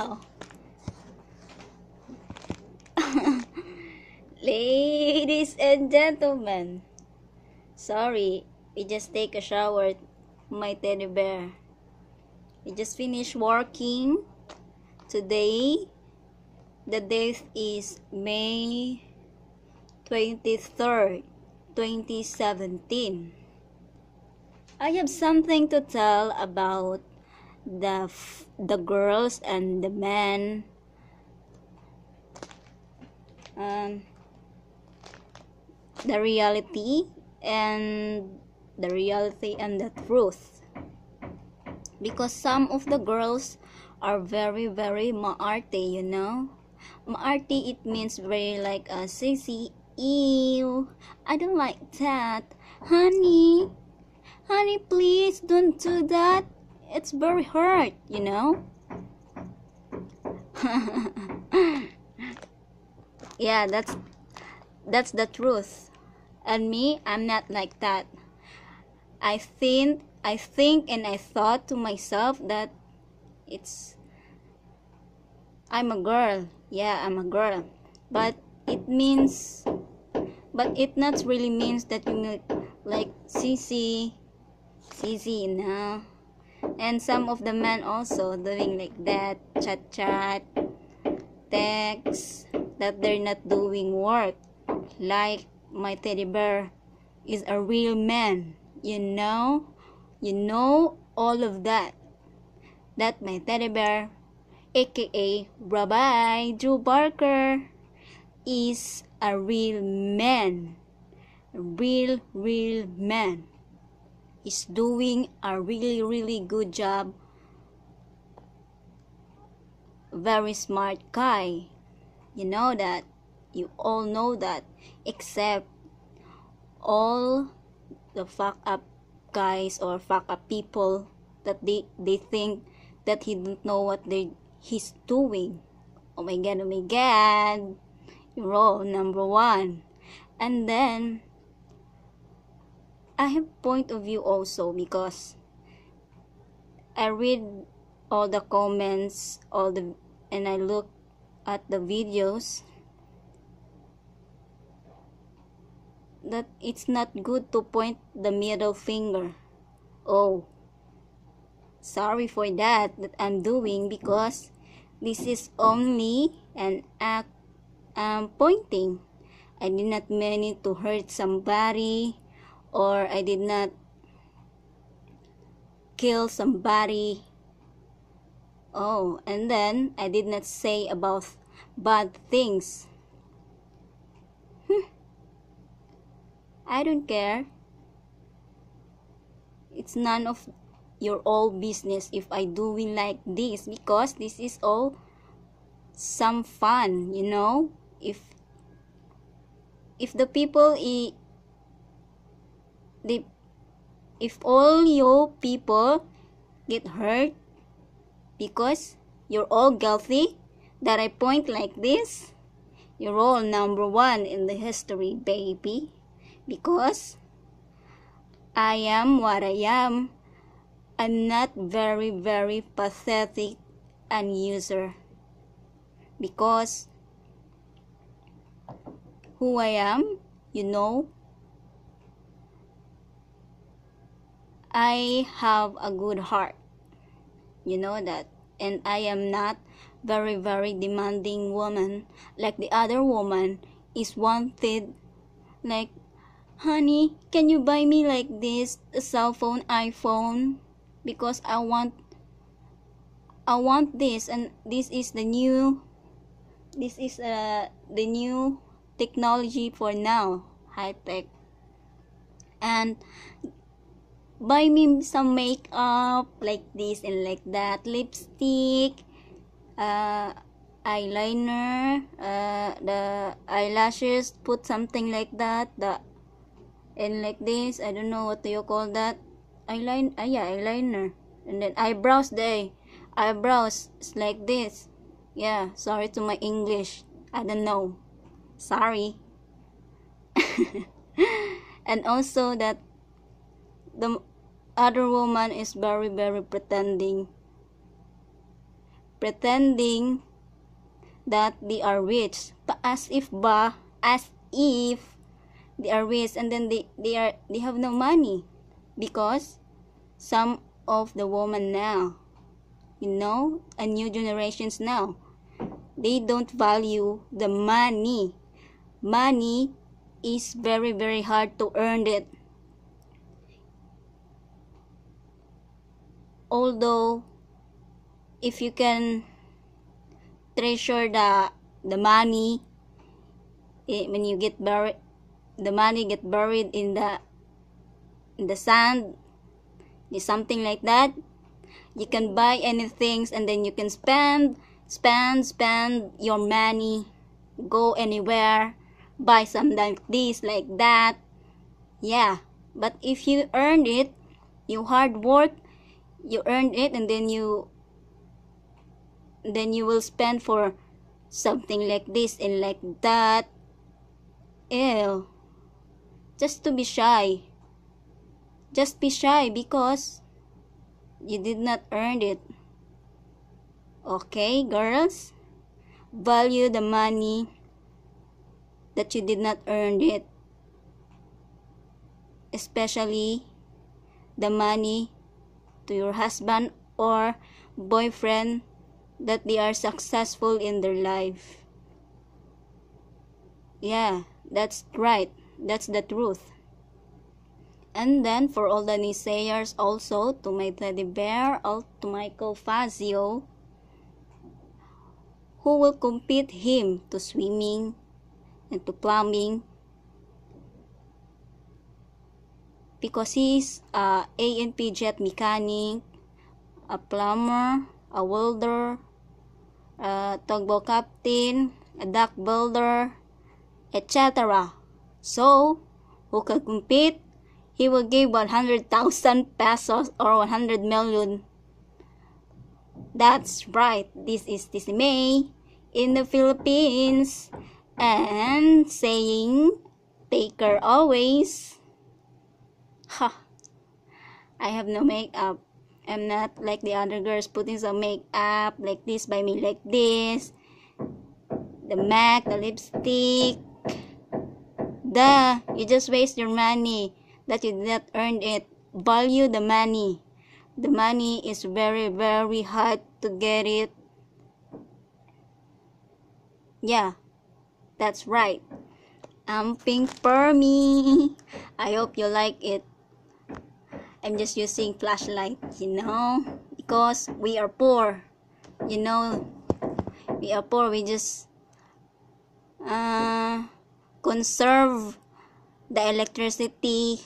Wow. Ladies and gentlemen, sorry, we just take a shower, my teddy bear. We just finished working. Today, the date is May 23rd, 2017. I have something to tell about the girls and the men. The reality and the truth, because some of the girls are very maarte, maarte. It means very like a sissy. Ew, I don't like that. Honey, please don't do that, it's very hurt. Yeah, that's the truth. And me, I'm not like that. I think and I thought to myself that I'm a girl. Yeah, I'm a girl. But it not really means that you need like CC, And some of the men also doing like that, chat, text, that they're not doing work. Like my teddy bear is a real man, all of that my teddy bear, aka Rabbi Drew Barker, is a real man. Real man. Is doing a really good job. Very smart guy. You know that. You all know that. Except all the fuck up guys or fuck up people that they think that he don't know what he's doing. Oh my god. You're all number one. And then I have point of view also, because I read all the comments, and I look at the videos, that it's not good to point the middle finger. Oh, sorry for that I'm doing, because this is only an act pointing. I did not mean it to hurt somebody, or I did not kill somebody. Oh, and then I did not say about bad things. I don't care. It's none of your all business if I doing like this, because this is all some fun, If the people if all your people get hurt because you're all guilty that I point like this, you're all number one in the history, baby. Because I am what I am. I'm not very pathetic and user. Because who I am, I have a good heart. You know that. And I am not very demanding woman like the other woman is wanted, like, honey, can you buy me like this a cell phone, iPhone, because I want this, and this is the new technology for now, high tech. And buy me some makeup like this and like that, lipstick, eyeliner, the eyelashes, put something like that, and like this, I don't know what do you call that, eyeliner, and then eyebrows is like this. Yeah, sorry to my English, I don't know, sorry. And also that the other woman is very pretending pretending that they are rich, as if they are rich, and then they have no money, because some of the women now, and new generations now, they don't value the money. Money is very, very hard to earn it. Although, if you can treasure the money, when you get buried, the money get buried in the sand, something like that. You can buy anything, and then you can spend your money, go anywhere, buy something like this, like that. Yeah, but if you earned it, you hard work, you earned it, and then you will spend for something like this and like that. Ew. Just to be shy. Just be shy because you did not earn it. Okay, girls? Value the money that you did not earn it. Especially the money to your husband or boyfriend that they are successful in their life. Yeah, that's right. That's the truth. And then for all the naysayers also, to my teddy bear, or to Michael Fazio, who will compete him to swimming and to plumbing, because he's a A&P jet mechanic, a plumber, a welder, a tugboat captain, a dock builder, etc. So, who can compete? He will give 100,000 pesos or 100 million. That's right. This is Tissy May in the Philippines, and saying, take care always. Ha! I have no makeup. I'm not like the other girls putting some makeup like this by me, like this. The MAC, the lipstick. Duh! You just waste your money that you did not earn it. Value the money. The money is very, very hard to get it. Yeah, that's right. I'm pink for me. I hope you like it. I'm just using flashlight, because we are poor. We are poor. We just conserve the electricity,